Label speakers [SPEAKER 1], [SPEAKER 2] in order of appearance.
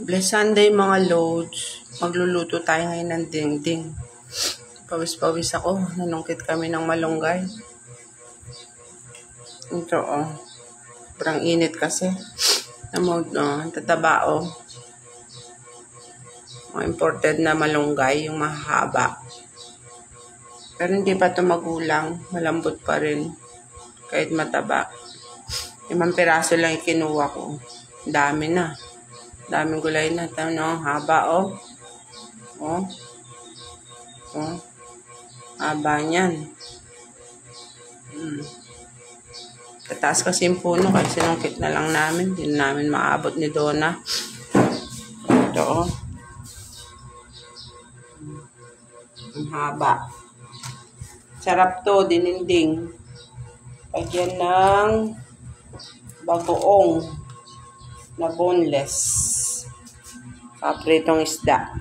[SPEAKER 1] Bless Sunday mga loads. Magluluto tayo ngayon ng dingding. Pawis-pawis ako. Nanungkit kami ng malunggay. Ito Sobrang init kasi. Tataba Mga imported na malunggay, yung mahaba. Pero hindi pa ito magulang. Malambot pa rin. Kahit mataba. 5 piraso lang ikinuha ko. Dami na. Daming gulay na. Haba haba niyan. Kataas kasi yung puno kasi sinungkit na lang namin. Hindi namin maabot ni Donna. Ito Ang haba. Sarap to, dininding. Lagyan ng bagoong na boneless. Kapritong isda.